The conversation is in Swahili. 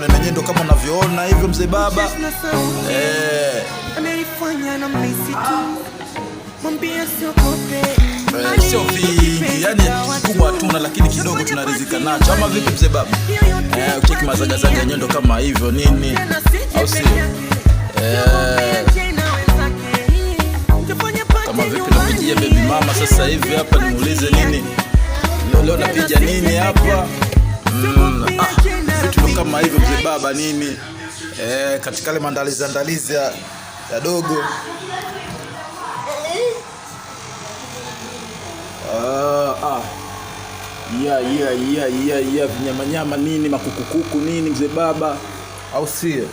maneno yenyewe ndo kama unavyoona hivyo mzee baba. Amerifanya na misi tu. Mwambie usiogope. Sio vingi, yani kubwa tuna lakini kidogo tunarizika nacho. Ama vipi mzee baba? Ucheki mazagazaga yenyewe ndo kama hivyo nini? Au sio? Kama vipi napigia baby mama sasa hivi hapa nimuulize nini? Leo napiga nini hapa? Vitu ndo kama hivyo mzee baba nini? Katika ile maandalizi ya dogo. Vinyamanyama nini, makukukuku nini mzee baba, au sio?